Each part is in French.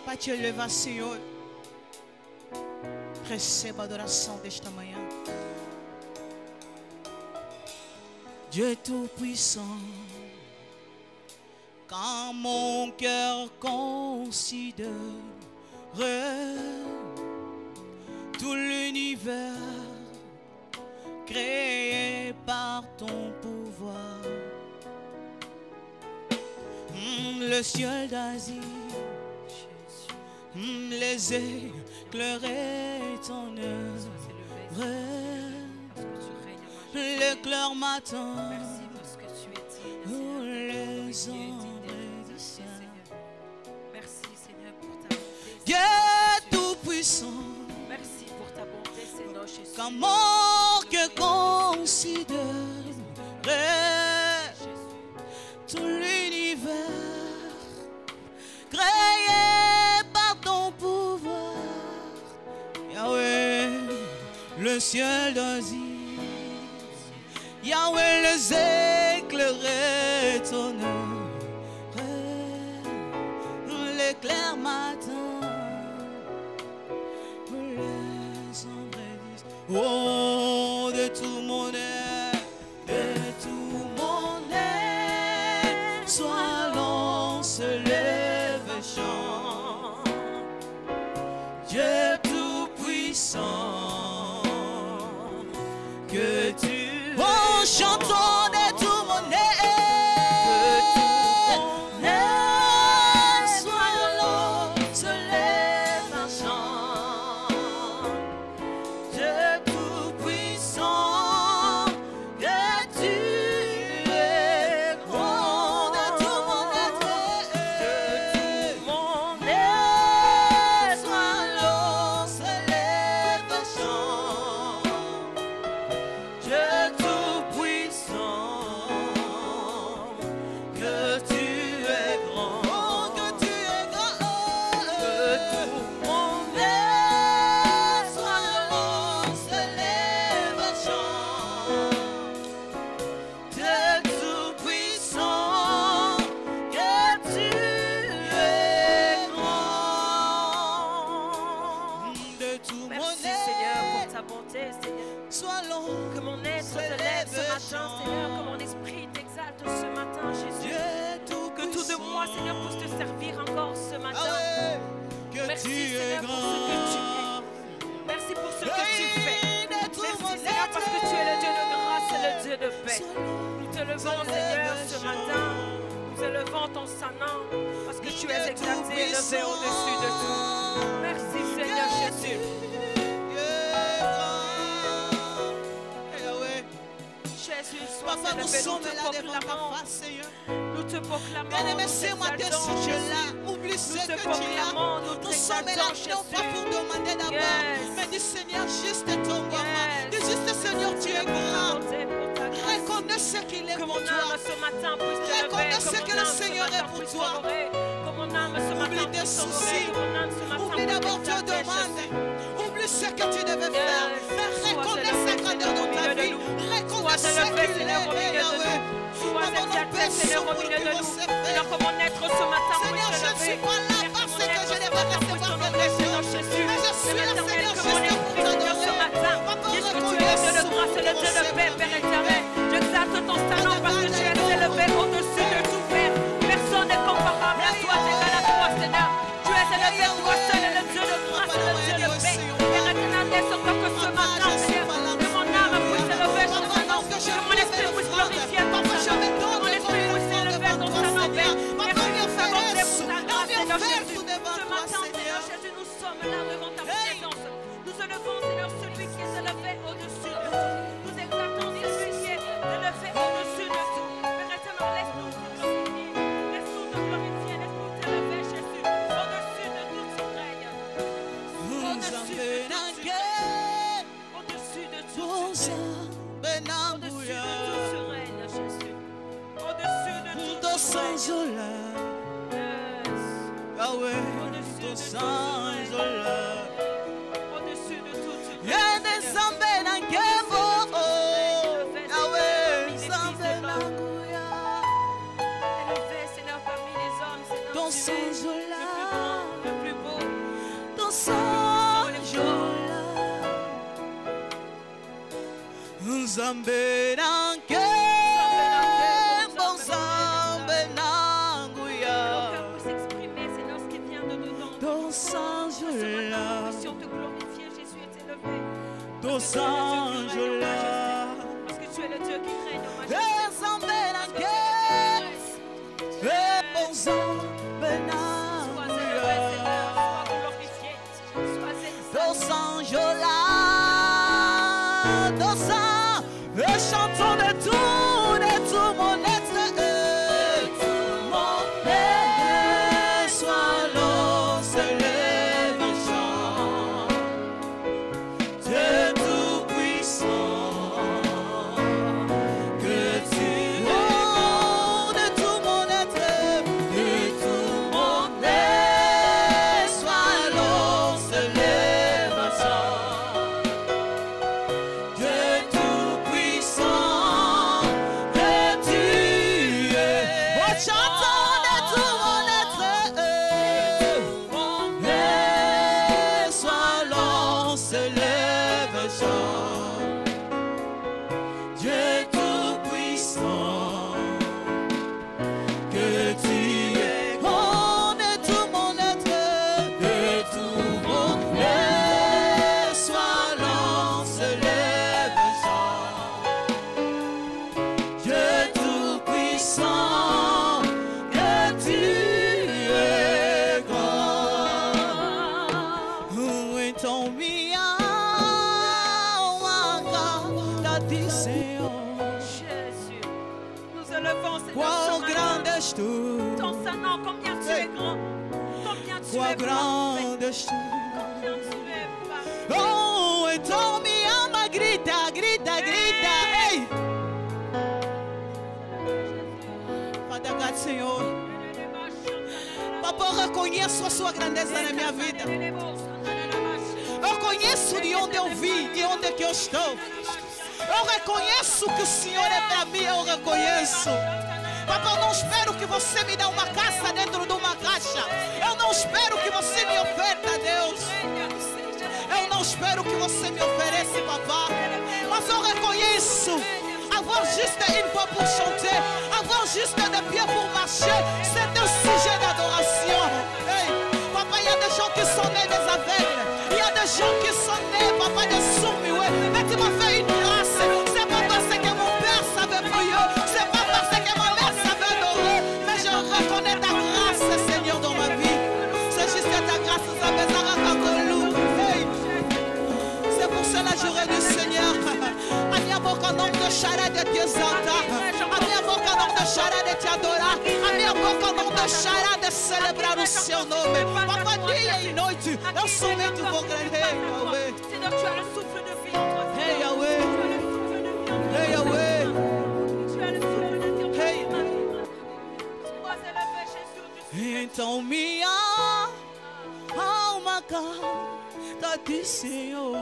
Pai, te elevar, Senhor. Receba a adoração desta manhã. Dieu Tout-Puissant, quand mon cœur considère tout l'univers créé par ton pouvoir, le ciel d'Asie, les éclairés ton œuvre, l'éclair matin, où les ombres du ciel. Merci Seigneur pour ta bonté. Dieu Tout-Puissant, Merci pour ta bonté, Seigneur Jésus. quand mon cœur considère tout l'univers créé par ton pouvoir, Yahweh, le ciel d'Asie, Yahweh, les éclairés ton œuvre, l'éclair matin, les ombres. Oh, de tout mon être, de tout mon être, sois l'on se lève et chante. Dieu Tout-Puissant, que tu oh, chantons de tout mon être, sois l'on se lève et chante. Dieu Tout-Puissant, que tu es grand de tout mon être, sois l'on se lève et chante. Dieu Tout-Puissant, que tu es grand, oh, que tu es grand, que tout mon être soit l'on se lève et chante. Dieu Tout-Puissant, que tu es grand. De tout mon Merci être, Seigneur pour ta bonté, Seigneur. soit l'on Que mon être se lève ce matin, Seigneur. Que mon esprit t'exalte ce matin, Jésus. Que tout de moi, Seigneur, puisse te servir encore ce matin. Merci Seigneur pour ce que tu es. Merci pour ce que tu fais. Merci Seigneur parce que tu es le Dieu de grâce et le Dieu de paix. Nous te levons Seigneur ce matin. Nous élevons ton saint nom parce que tu es exalté et élevé au-dessus de tout. Merci Seigneur Jésus. Jésus, sois Papa, nous élevé, sommes là devant ta face, Seigneur. nous te proclamons, Bien-aimé, nous c'est moi tes t'exaltons, sujets Jésus. là. Oublie ce Nous te que tu proclamons, as. nous Nous sommes là t'exaltons, non pas pour Jésus. demander d'abord, Yes. mais dis Seigneur, juste ton maman. Yes. Dis juste Seigneur, tu es grand. Pour ta grâce. Reconnais ce qu'il est Que pour mon toi. âme ce matin puisse te lever, Reconnais que ce mon que le âme ce Seigneur est matin pour puisse toi. t'honorer, que mon âme ce matin Oublie tes puisse t'honorer, soucis. que mon âme ce matin Oublie puisse d'abord Dieu t'exalter, demande. Jésus. Oublie ce que tu devais faire. Mais reconnais sa grandeur dans ta vie. Reconnais ce Sois élevé, qu'il Seigneur, au milieu est. de nous. Sois Maman, nous exalté, Seigneur, au milieu de nous. Seigneur, que mon être ce matin Seigneur, puisse je te ne suis lever. pas là Seigneur, parce mon que être je ce n'ai pas matin puisse recevoir t'honorer, quelque Seigneur chose. Jésus. Mais je suis là, Éternel, Seigneur, que mon juste esprit, pour Seigneur, ce t'adorer. matin, Papa, dise que tu es le reconnais Dieu de ce grâce et le que Dieu de mon paix, Seigneur Père est. éternel. J'exalte ton salon parce que tu es élevé au-dessus de tout, Père. Personne n'est comparable à toi, égal à toi, Seigneur. Tu es élevé, toi seul, est le Dieu de grâce et le Dieu de paix. Père éternel, laisse-toi que ce matin, Seigneur, que mon âme puisse s'élever sur ton nom, que mon esprit puisse glorifier ton salon, que mon esprit puisse s'élever dans ton salon, Père. Merci pour ta bonté, pour ta grâce, Seigneur Jésus. Ce matin, Seigneur Jésus, nous sommes là devant ta présence. Nous élevons, Seigneur, celui qui est élevé au-dessus de tout. Nous exaltons celui qui est élevé au-dessus de tout. Père éternel, laisse-nous te glorifier. Laisse-nous te glorifier. Laisse-nous t'élever, Jésus, au-dessus de tout ce règne. Au-dessus de tout ce règne. Au-dessus de tout ce règne. Au-dessus de tout ce règne, Jésus. Au-dessus de tout ce règne. Yes. Yahweh, Au-dessus de tout ce sans règne. olhar. Au-dessus de tout ce règne. Yende Seigneur. sambe na nkembo, Yahweh, sambe na kuya. Élevé, Seigneur, parmi les hommes, Seigneur, Dans tu es sans olhar. le plus Nzambe nange, Nzambe nanguya. Que l'on puisse exprimer, Seigneur, ce qui vient de dedans. Dans Ce matin, nous ange-là, puissions te glorifier, Jésus est élevé. dans ange-là. Parce que tu es le Dieu qui règne en majesté. Nzambe nange, Nzambe Sois élevé, Seigneur, nanguya. sois glorifié. Sois exalté. Dans ange-là, et chantons de tout mon être, mon être, soit l'eau, se lève un chant, Dieu tout-puissant, que tu es, de tout mon être, soit l'eau, se lève un chant, Dieu tout-puissant, que tu es. Oh, chantons de tout mon être, soit l'on se lève un chant, Dieu tout-puissant, que tu es. Oh, de tout mon être, soit l'on se lève un chant, Dieu tout-puissant, que tu es grand. Où est ton mien, ta décision? Jésus, nous élevons, Seigneur, Quão ce matin. grande és tu, Ton Saint-Nom, combien tu es grand, combien tu quão es parfait, grande és tu. combien tu es parfait. Oh, então me ama, grita, grita, grita, ei! Father God, Senhor, Papa, eu reconheço a sua grandeza na minha vida. Eu conheço de onde eu vim, de onde que eu estou. Eu reconheço que o Senhor é para mim, eu reconheço. Papa, eu não espero que você me dê uma caça dentro de uma caixa. Eu não espero que você me oferta, Deus. Eu não espero que você me ofereça, Papa. Mas eu reconheço. Avoir juste une voix pour chanter, avoir juste des pieds pour marcher, c'est un sujet d'adoration. Hey, Papa, il y a des gens qui sont nés des aveugles. Il y a des gens qui sont nés, Papa, des sourds-muets. Mais tu m'as fait une grâce. C'est pas parce que mon père savait prier, c'est pas parce que ma mère savait adorer, mais je reconnais ta grâce, Seigneur, dans ma vie. C'est juste ta grâce, ça me hey. C'est pour cela que je redis, Seigneur. A minha boca não deixará de te exaltar. A minha boca não deixará de te adorar. A minha boca não deixará de celebrar o seu nome. Papa, dia e noite, eu somente vou grande. Yahweh. Seigneur, tu as le souffle de vie en toi. Hey, Yahweh. Tu as le souffle de vie en toi. Hey, Yahweh. Tu as le souffle de vie en toi. Hey. Sois élevé, Jésus. Então minha alma canta de Senhor.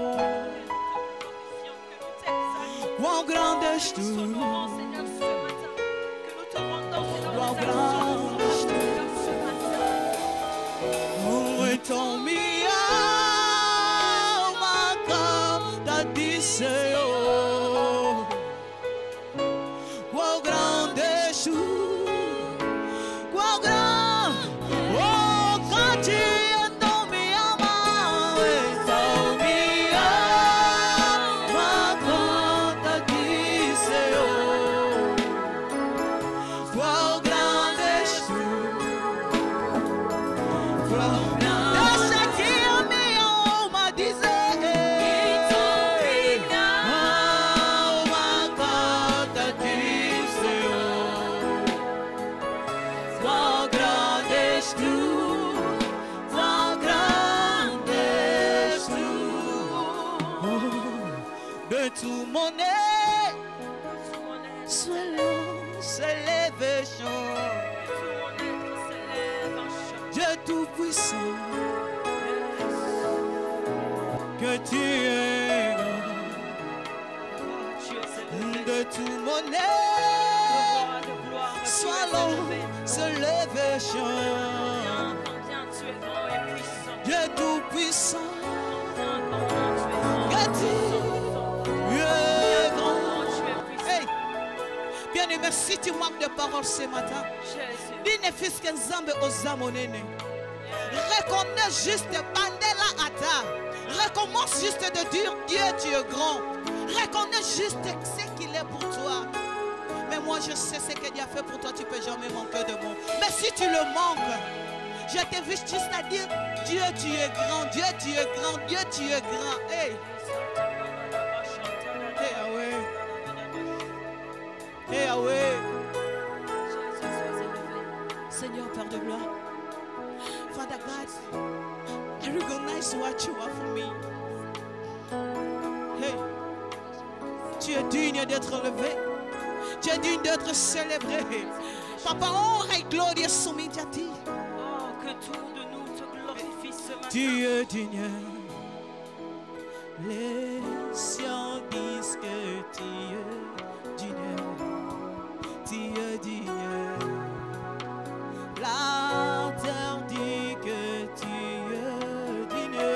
Quão grande és tu, quão grande és tu. Oh, então minha alma canta de Senhor. Quão grande és tu, quão grande, oh, cante então minha alma, então minha alma canta de Senhor. Quão grande és tu, quão grande. Deixa que a minha alma dizer, então minha alma canta de Senhor. Quão grande és tu, quão grande és tu. Oh, de tout mon être, se lève chant, Dieu tout-puissant, que tu es de tout mon être, sois l'homme, se lève chant, Dieu tout-puissant, que tu es grand. mais si tu manques de parole ce matin, dis fils que Nzambe ozamonene. Reconnais juste Bandela Ata. Recommence juste de dire Dieu, tu es grand. Reconnais juste ce qu'il est pour toi. Mais moi je sais ce que Dieu a fait pour toi, tu ne peux jamais manquer de mots. Mais si tu le manques, je t'invite juste à dire Dieu, tu es grand, Dieu, tu es grand, Dieu, tu es grand. Hey. Hey, Yahweh. Hey, Yahweh. Seigneur, Père de gloire. Father God, I recognize what you are for me. Hey. Tu es digne d'être élevé. Tu es digne d'être célébré. Papa, honre et gloire soumis à ti. Oh, que tout de nous te glorifie ce matin. Tu es digne. Les sciences disent que tu es digne. Tu es digne. La terre dit que tu es digne.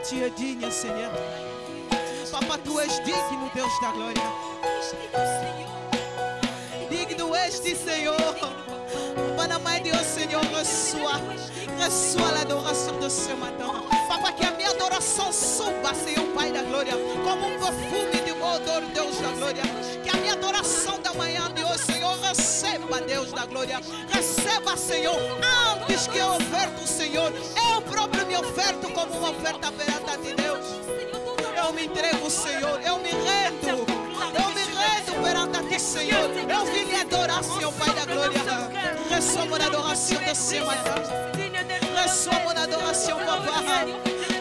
Tu es digne, Seigneur. Papa, tu és digno, Deus da glória. Digno és de Senhor. Papa, na mãe de Deus, Senhor, reçois l'adoration de ce matin. Papa, que a minha adoração suba, Senhor, Pai da glória, como perfume de odor, Deus da glória. Que a minha adoração da manhã de hoje, Senhor, receba, Deus da glória. Receba, Senhor, antes que eu oferto, Senhor. Eu próprio me oferto como uma oferta perante a ti, Deus. Eu me entrego, Senhor. Eu me rendo. Eu me rendo perante a ti, Senhor. Eu vim lhe adorar, Senhor, Pai da glória. Reçois mon adoration de ce matin. Reçois mon adoration, Papa.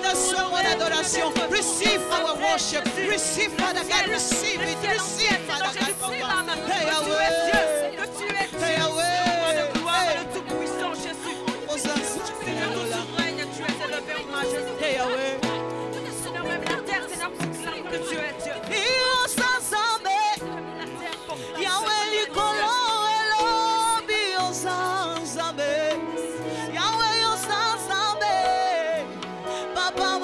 Reçois mon adoration. Receive our worship. Receive, Father God. Receive it. Receive, Father God, Papa. Hey, Yahweh. Hey, Yahweh. Hey, Yahweh. Papa,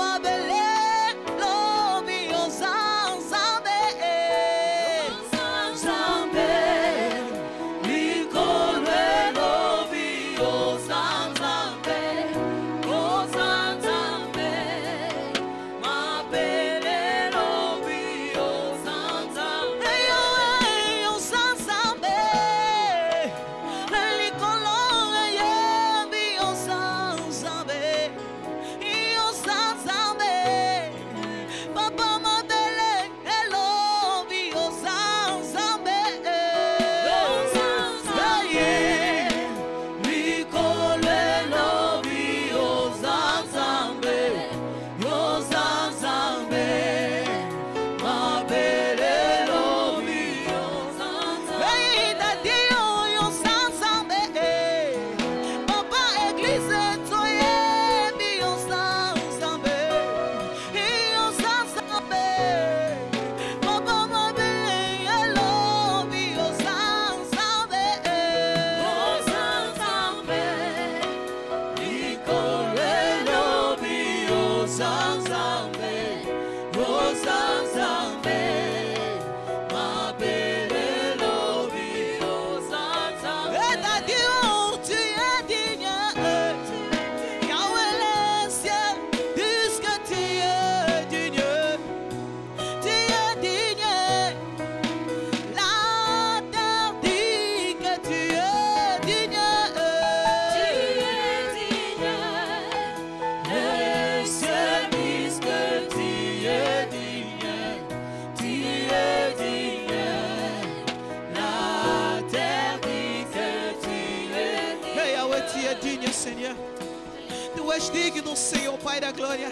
és digno, Senhor, Pai da glória.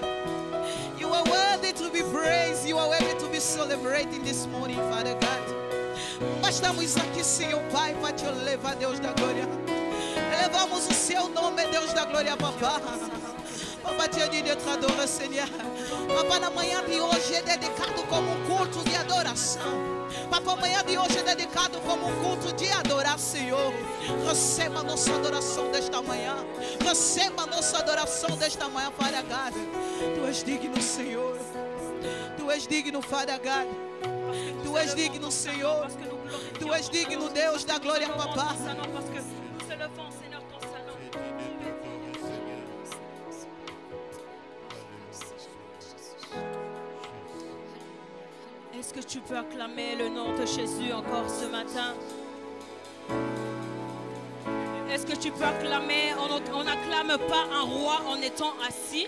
You are worthy to be praised. You are worthy to be celebrated this morning, Father God. Mas estamos aqui, Senhor Pai, para te levar, Deus da glória. Elevamos o seu nome, Deus da glória, papá. Papá, te de te adorar, Senhor. Papá, na manhã de hoje é dedicado como um culto de adoração. Papá, amanhã de hoje é dedicado como um culto de adorar, Senhor. Receba a nossa adoração desta manhã. Receba a nossa adoração desta manhã, Father God. Tu és digno, Senhor. Tu és digno, Father God. Tu és digno, Senhor. Tu és digno, Deus da glória, papá. Est-ce que tu peux acclamer le nom de Jésus encore ce matin? Est-ce que tu peux acclamer? On n'acclame pas un roi en étant assis.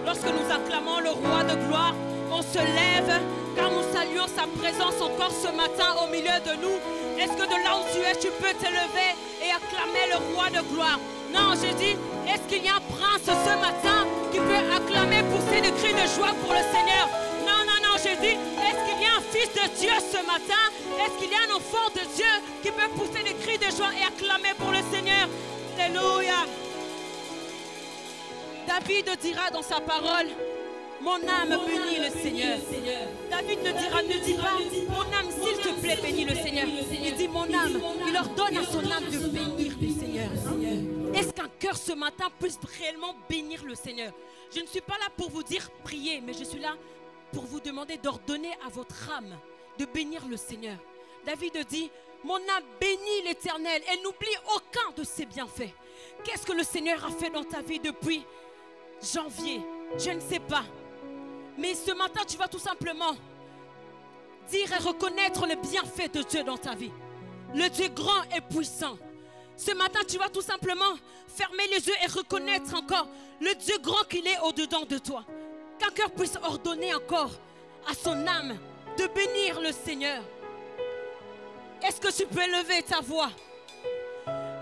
Lorsque nous acclamons le roi de gloire, on se lève car nous saluons sa présence encore ce matin au milieu de nous. Est-ce que de là où tu es, tu peux te lever et acclamer le roi de gloire? Non, j'ai dit, est-ce qu'il y a un prince ce matin qui peut acclamer, pousser des cris de joie pour le Seigneur? Non, non, non, j'ai dit, est-ce qu'il y a un fils de Dieu ce matin? Est-ce qu'il y a un enfant de Dieu qui peut pousser des cris de joie et acclamer pour le Seigneur? Alléluia. David dira dans sa parole, mon âme bénit le Seigneur. David ne dit pas, mon âme s'il te plaît bénis le Seigneur. Il dit mon âme, il ordonne à son âme de bénir le Seigneur. Est-ce qu'un cœur ce matin puisse réellement bénir le Seigneur? Je ne suis pas là pour vous dire prier, mais je suis là pour vous demander d'ordonner à votre âme de bénir le Seigneur. David dit, mon âme bénit l'Éternel et n'oublie aucun de ses bienfaits. Qu'est-ce que le Seigneur a fait dans ta vie depuis janvier? Je ne sais pas. Mais ce matin, tu vas tout simplement dire et reconnaître le bienfait de Dieu dans ta vie. Le Dieu grand et puissant. Ce matin, tu vas tout simplement fermer les yeux et reconnaître encore le Dieu grand qu'il est au-dedans de toi. Qu'un cœur puisse ordonner encore à son âme de bénir le Seigneur. Est-ce que tu peux lever ta voix?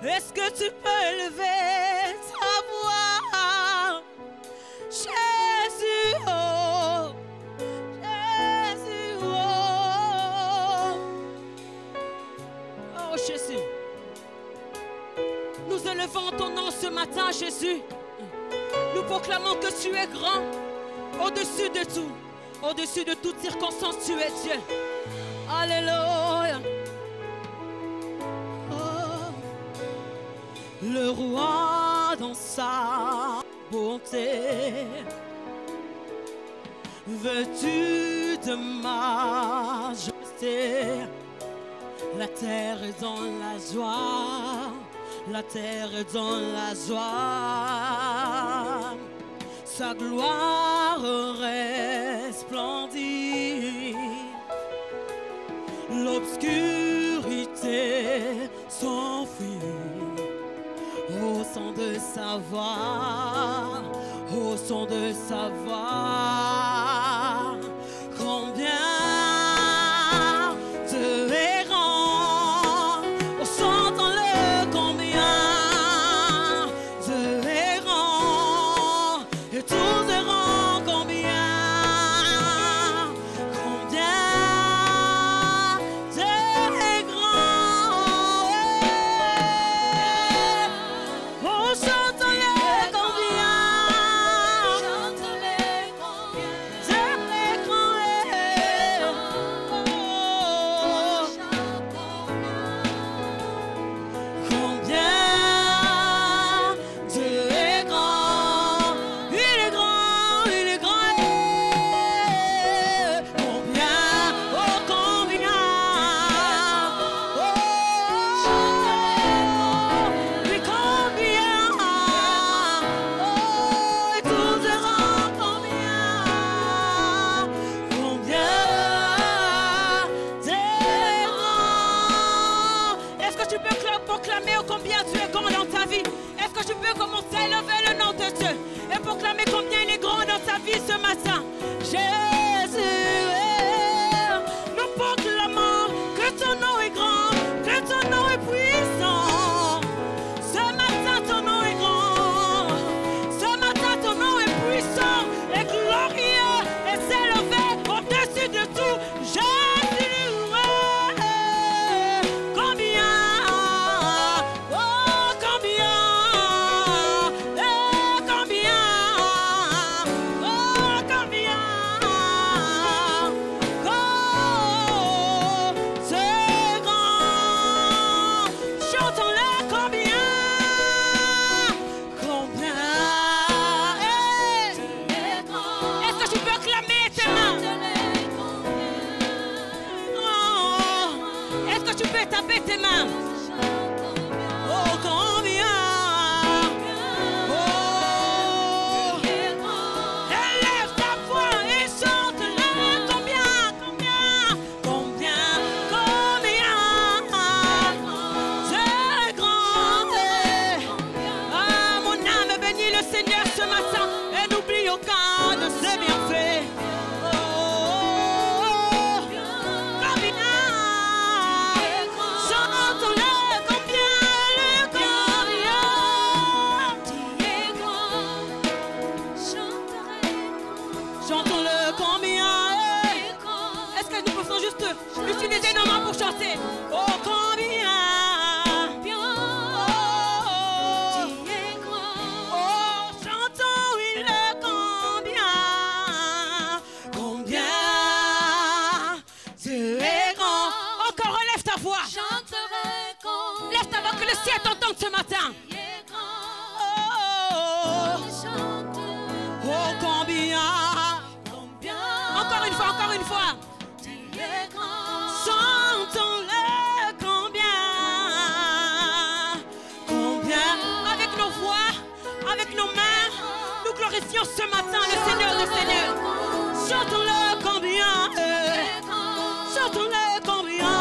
Est-ce que tu peux lever ta voix? Jésus, oh, Jésus, oh, oh Jésus. Nous élevons ton nom ce matin, Jésus. Nous proclamons que tu es grand, au-dessus de tout, au-dessus de toute circonstance, tu es Dieu. Alléluia. Oh, le roi dans sa bonté, vêtu de majesté, la terre est dans la joie, la terre est dans la joie, sa gloire resplendit, l'obscurité s'enfuit. Au son de sa voix, au son de sa voix, combien Dieu est grand, oh, chantons-le combien Dieu est grand, et tous errants combien Dieu est grand. Oh, chante-le combien Ce matin, fais taper tes mains. Oh, combien. Oh, élève ta voix et chante-le. Combien, combien, combien, combien. C'est grand. Ah, mon âme bénit le Seigneur ce matin et n'oublie aucun de ses bienfaits. Utiliser nos mains pour chanter. Oh, combien. Oh, chantons, oui, le combien. Combien. Tu es grand. Encore relève ta voix. Lève ta voix que le ciel t'entende ce matin. Oh, combien. Encore une fois, encore une fois. Chantons-le combien, combien. Avec nos voix, avec nos mains, nous glorifions ce matin le Seigneur des Seigneurs. Chantons-le combien, chantons-le combien.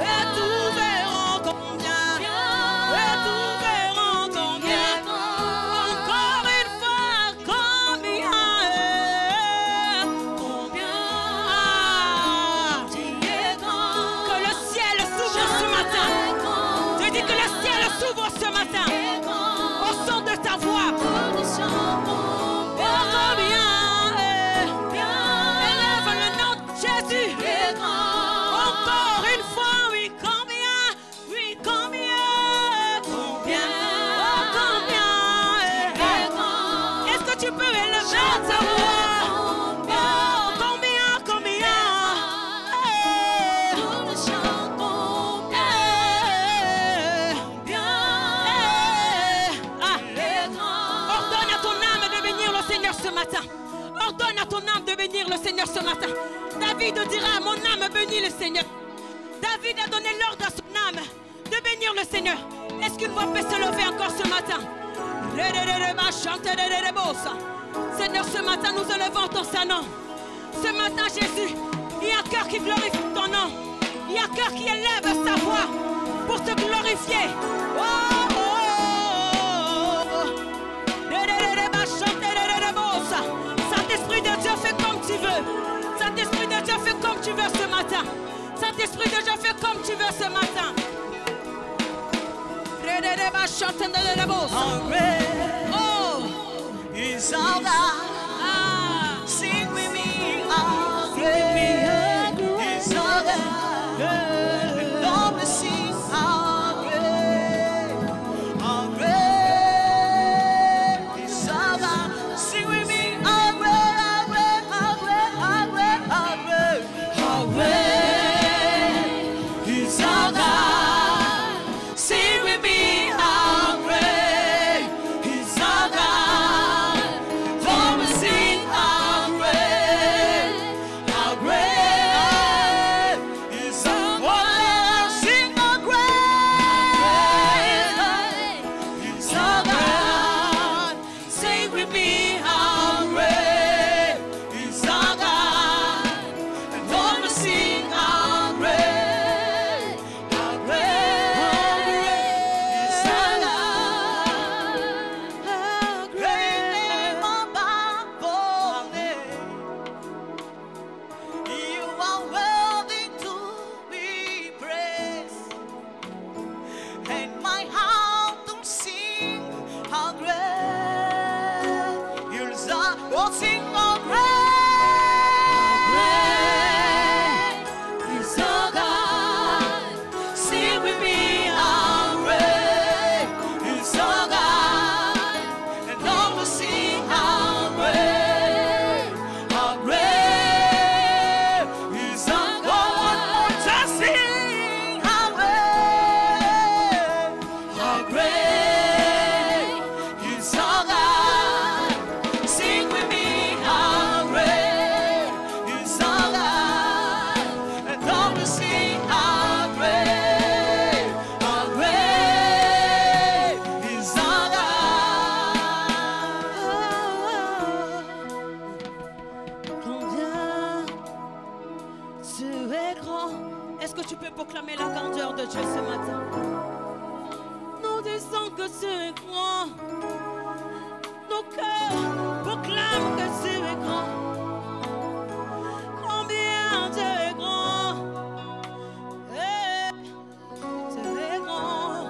Et tout verront combien, et tout verront combien. Encore une fois, combien. Ce matin, au son de ta voix, oh combien, élève le nom de Jésus, encore une fois, oui combien, combien, oh combien, est-ce que tu peux élever ta voix, oh combien, combien. Ce matin, ordonne à ton âme de bénir le Seigneur ce matin. David dira, mon âme bénit le Seigneur. David a donné l'ordre à son âme de bénir le Seigneur. Est-ce qu'une voix peut se lever encore ce matin? Seigneur, ce matin nous élevons ton Saint-Nom. Ce matin, Jésus, il y a un cœur qui glorifie ton nom. Il y a un cœur qui élève sa voix pour te glorifier. Oh, oh, oh. Saint-Esprit de Dieu, fais comme tu veux. Saint-Esprit de Dieu, fais comme tu veux ce matin. Saint-Esprit de Dieu, fais comme tu veux ce matin. Oh, He's all that. Sing with me, our great. He's all that. And all the sing, our great. Our great. He's all that. Sing with me, our great, our great, our great, our great, our great. Our great. He's all that. Sing with me, our great. He's all that. For we sing our great, our great. He's all that. Sing our great. He's all that. Sing with me, our great. He's all that. And for we sing our great, our great. He's all that. Great name above all names. You are worthy to be praised. And my heart will sing how great you are. Oh, sing how great is our God. Sing with me how great is our God. And all will sing how great is our God. One more time, sing how great is our God. Sing with me how Est-ce que tu peux proclamer la grandeur de Dieu ce matin? Nous disons que tu es grand. Nos cœurs proclament que tu es grand. Combien tu es grand. Tu es grand.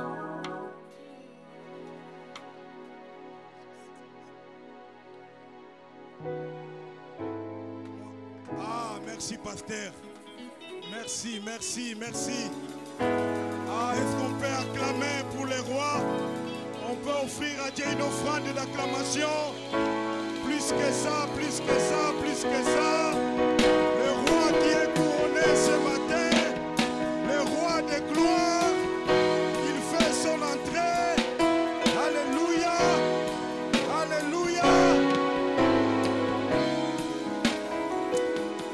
Ah, merci, pasteur. Merci, merci, merci. Ah, est-ce qu'on peut acclamer pour les rois? On peut offrir à Dieu une offrande d'acclamation. Plus que ça, plus que ça, plus que ça. Le roi qui est couronné ce matin, le roi de gloire, il fait son entrée. Alléluia, alléluia.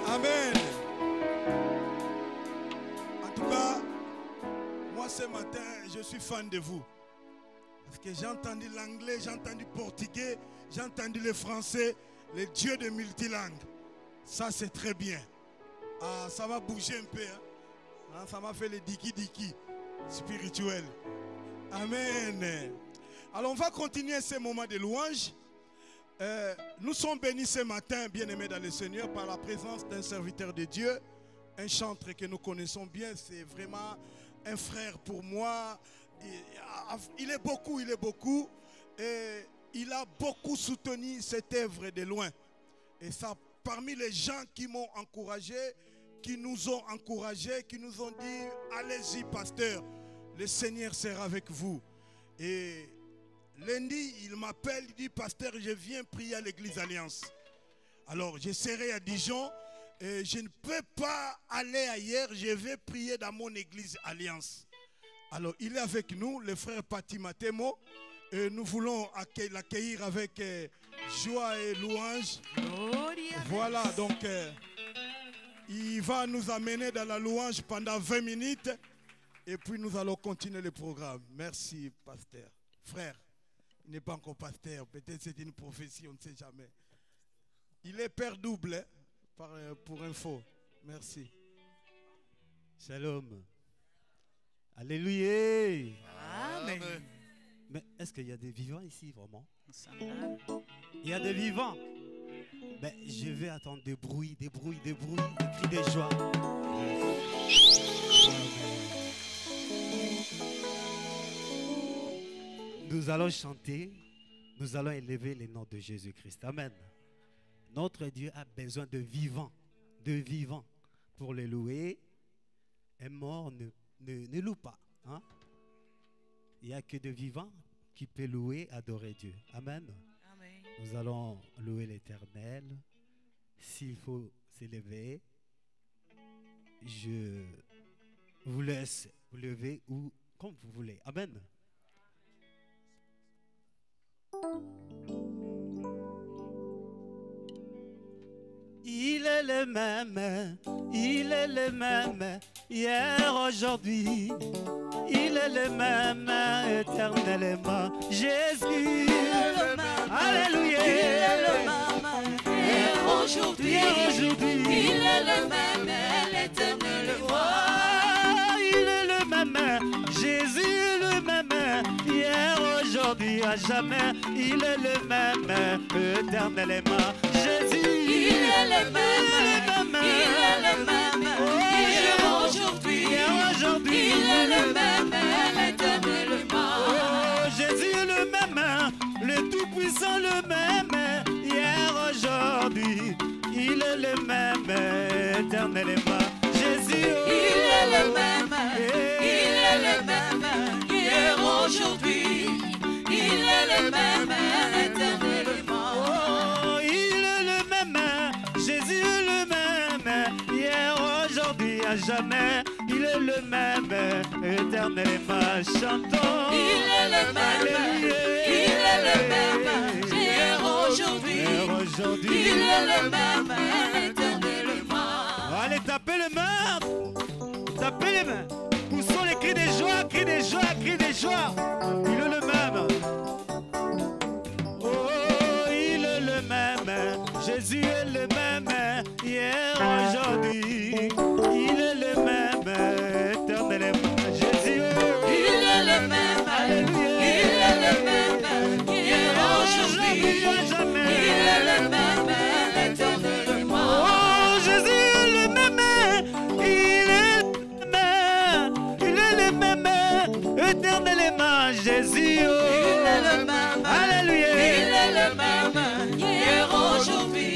Amen. En tout cas, moi ce matin, je suis fan de vous. Parce que j'ai entendu l'anglais, j'ai entendu le portugais, j'ai entendu le français, le Dieu de multilangues. Ça, c'est très bien. Ah, ça va bouger un peu. Hein? Ça m'a fait le diki-diki spirituel. Amen. Alors, on va continuer ce moment de louange. Nous sommes bénis ce matin, bien-aimés dans le Seigneur, par la présence d'un serviteur de Dieu, un chantre que nous connaissons bien. C'est vraiment un frère pour moi. Il est beaucoup. Et il a beaucoup soutenu cette œuvre de loin. Et ça, parmi les gens qui m'ont encouragé, qui nous ont encouragés, qui nous ont dit, allez-y pasteur, le Seigneur sera avec vous. Et lundi, il m'appelle, il dit, pasteur, je viens prier à l'église Alliance. Alors, je serai à Dijon et je ne peux pas aller ailleurs, je vais prier dans mon église Alliance. Alors, il est avec nous, le frère Pati Matemo, et nous voulons l'accueillir avec joie et louange. Voilà, donc, il va nous amener dans la louange pendant 20 minutes, et puis nous allons continuer le programme. Merci, pasteur. Frère, il n'est pas encore pasteur, peut-être c'est une prophétie, on ne sait jamais. Il est père double, hein, pour info. Merci. Shalom. Alléluia. Amen. Mais est-ce qu'il y a des vivants ici, vraiment? Il y a des vivants. Ben, je vais attendre des bruits, des cris de joie. Nous allons chanter, nous allons élever le nom de Jésus-Christ. Amen. Notre Dieu a besoin de vivants pour le louer. Un mort ne loue pas. Hein? Il n'y a que de vivants qui peuvent louer, adorer Dieu. Amen. Amen. Nous allons louer l'Éternel. S'il faut s'élever, je vous laisse vous lever ou comme vous voulez. Amen. Il est le même, hier, aujourd'hui. Il est le même, éternellement. Jésus, alléluia. Il est le même, hier, aujourd'hui. Il est le même, l'éternellement. Il est le même, Jésus le même, hier, aujourd'hui, à jamais. Il est le même, éternellement. Jésus, il est le même, il est le même, hier, aujourd'hui. Il est le même, l'éternellement. Oh, Jésus le même, le Tout-Puissant le même, hier, aujourd'hui. Il est le même, éternellement. Jésus, oh, il est le même, il est le même, hier, aujourd'hui. Il est le même, éternellement. oh, il est le même, Jésus le même, hier, aujourd'hui, à jamais. Il est le même, éternellement. Chantons. Il est le même, il est le même, hier, aujourd'hui. Il est le même, éternellement. Allez, tapez les mains. Tapez les mains. Où sont les cris de joie, cris de joie, cris de joie? Il est le même. Oh, il est le même. Jésus est le même. Hier, aujourd'hui. Il est le même. éternellement Jésus. Oh. Il est le même. Alléluia. Il est le même. Hier, aujourd'hui.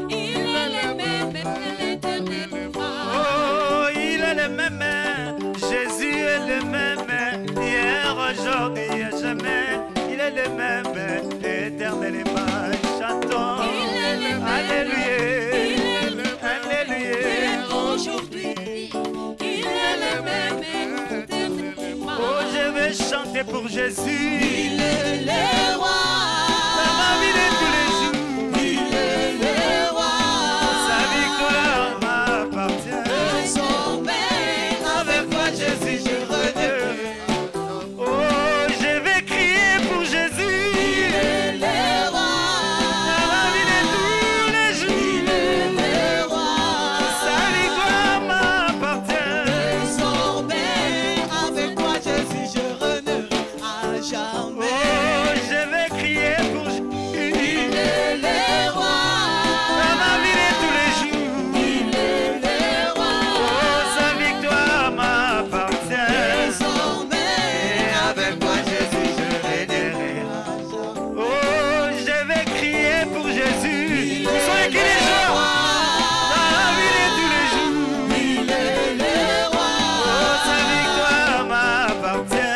Il est le même. Oh, il est le même. Jésus est le même. Hier, aujourd'hui, et jamais. Il est le même. Éternellement chantons. Alléluia. Alléluia. Aujourd'hui, il est le même. Oh, je vais chanter pour Jésus. Il est le roi. Dans ma vie de tous les jours. Il est le roi. Sa victoire m'appartient. Désormais, avec toi, Jésus, je redevrai. Oh, je vais crier pour Jésus. Il est le roi. Dans ma vie de tous les jours. Il est le roi. Sa victoire m'appartient. Désormais, avec toi, Jésus, je reneurai à jamais. Oh, je vais crier pour Jésus. Il est le roi. Dans ma vie de tous les jours. Il est le roi. Oh, sa victoire m'appartient. Désormais, avec toi, Jésus, je régnerai à jamais. Oh, je vais crier pour Jésus. Soyez qui les joie dans la vie de tous les jours. Il est le roi. Oh, sa victoire m'appartient.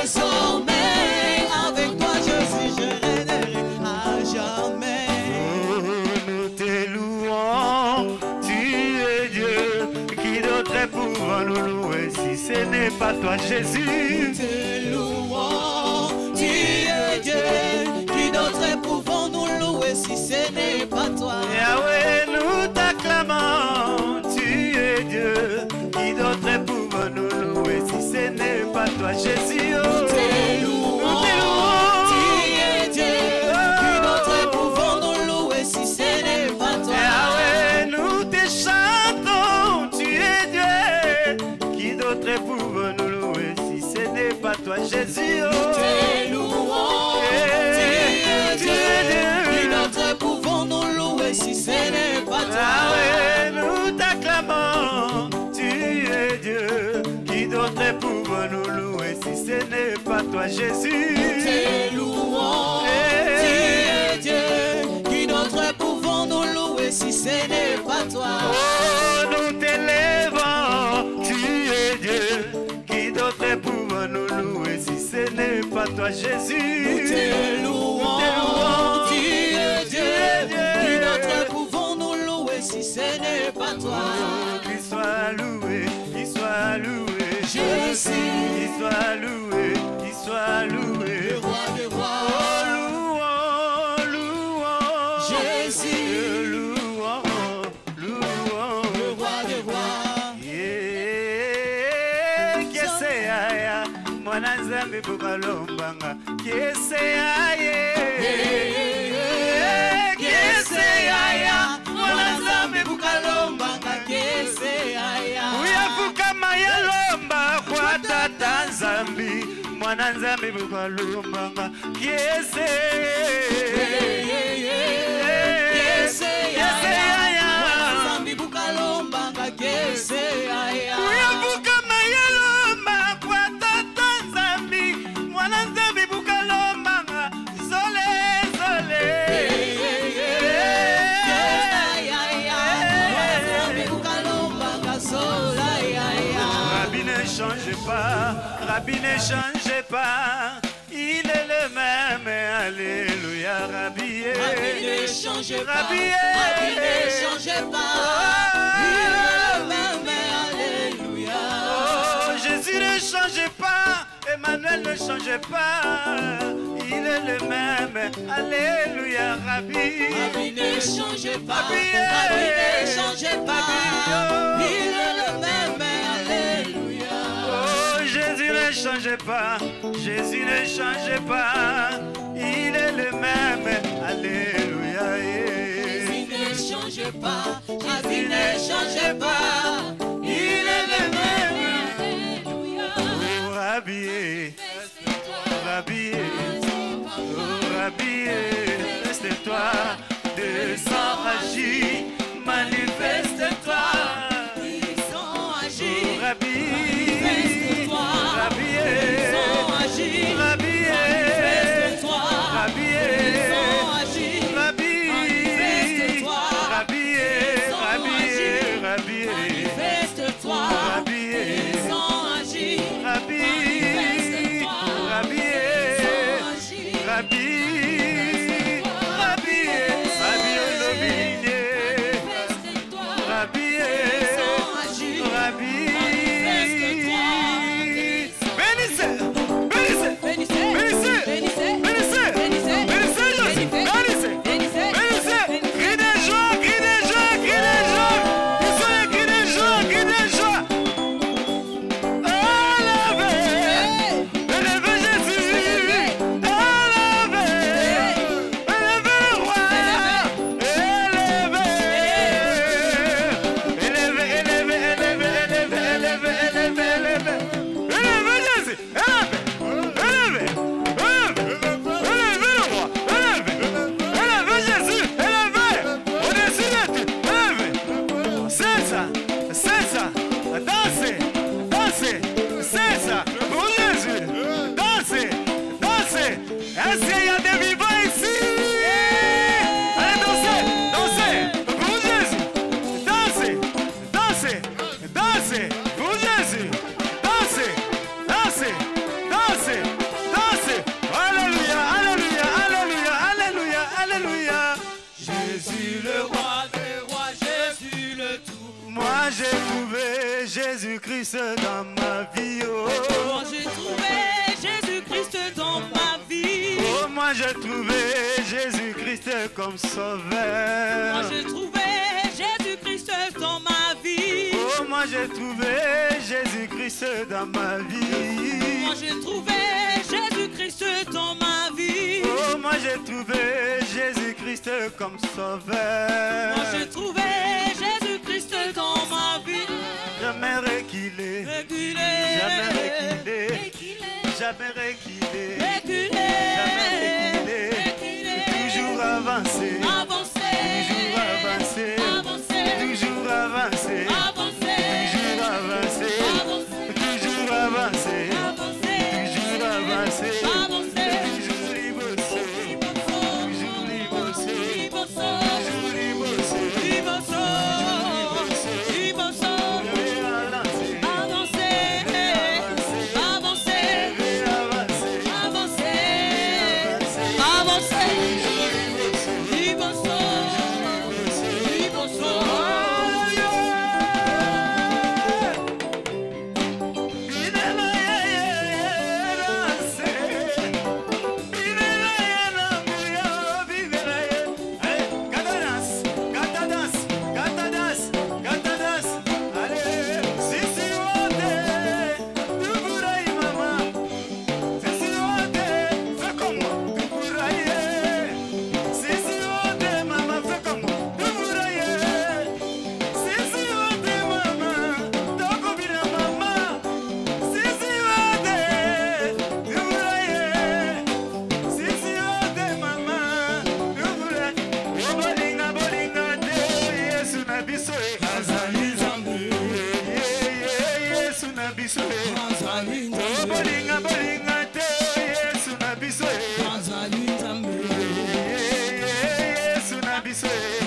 Désormais, avec toi, Jésus, je régnerai à jamais. Oh, nous te louons, tu es Dieu. Qui d'autre est pouvant nous louer si ce n'est pas toi, Jésus? Te louons, tu es Dieu. Qui d'autre pouvons nous louer si ce n'est pas toi? Yahweh, nous t'acclamons, tu es Dieu. Qui d'autre pouvant nous louer si ce n'est pas toi, Jésus? Oh, Te louons, tu es Dieu. Qui d'autre pouvons nous louer si ce n'est pas toi? Yahweh, nous te chantons, tu es Dieu. Qui d'autre pouvons nous louer si ce n'est pas toi, Jésus? Oh, Te louons, tu es Dieu. Qui d'autre pouvons nous louer si ce n'est pas toi? Yahweh, nous t'acclamons, tu es Dieu. Qui d'autre pouvons nous louer si ce n'est pas toi, Jésus? Te louons, tu es Dieu. Qui d'autre pouvons nous louer si ce n'est pas toi? Oh, nous t'élèvons, tu es Dieu. Qui d'autre pouvons nous louer si ce n'est pas toi, Jésus? Te louons, tu es Dieu. Qui d'autre pouvons nous louer si ce n'est pas toi? Oh, qu'il soit loué, qu'il soit loué, Jésus. qu'il soit loué, qu'il soit loué. Le roi des Oh, rois, louons, louons, Jésus. louons, louons. le roi des rois. Yeah, kese aya, mwana nzambe bukalombanga. Kese aya, kese aya, mwana nzambe Bukalombanga kese aya. uyafukama yalomba kwa tata nzambi. Mwana nzambe bukalombanga. Kese Kese kese aya. aya. Mwanzambi bukalombanga kese aya. uyafukama yalomba kwa tata nzambi. Mwana nzambe bukalombanga. Zole zole. Rabbi ne change pas, Rabbi ne change pas, il est le même, alléluia, Rabbi Rabbi ne change pas, Rabbi Rabbi ne change pas, il est le même, alléluia. Oh, Jésus ne change pas, Emmanuel ne change pas, il est le même, alléluia, Rabbi. Rabbi ne change pas, Rabbi ne change pas, il est le même, alléluia. Oh, Jésus ne change pas, Jésus ne change pas, il est le même, alléluia. Jésus ne change pas, Jésus ne change pas, il est le même, alléluia. Oh, Rabbi, Rabbi, oh, Rabbi, reste-toi, descends, agis, manifeste-toi. Ils sont agis, Rabbi, manifeste-toi. Rabbi, dansez, dansez, dansez, dansez, dansez. Alléluia, alléluia, alléluia, alléluia, alléluia. Jésus le roi des rois, Jésus le tout. Moi j'ai trouvé Jésus-Christ dans ma vie. Oh, Moi j'ai trouvé Jésus-Christ dans ma vie. oh, moi j'ai trouvé Jésus-Christ comme sauveur. Moi j'ai trouvé Jésus-Christ dans ma vie. Oh, moi j'ai trouvé Jésus-Christ dans ma vie. Moi j'ai trouvé Jésus-Christ dans ma vie. Oh, moi j'ai trouvé Jésus-Christ comme sauveur. Moi j'ai trouvé Jésus-Christ dans ma vie. Jamais reculé, Reculé, jamais reculé, jamais reculé, reculé, jamais reculé, toujours avancé, avancé, toujours avancé, avancé, toujours avancé, avancé, toujours avancé, toujours avancé, toujours avancé, toujours libossé, toujours libossé, toujours libossé. Say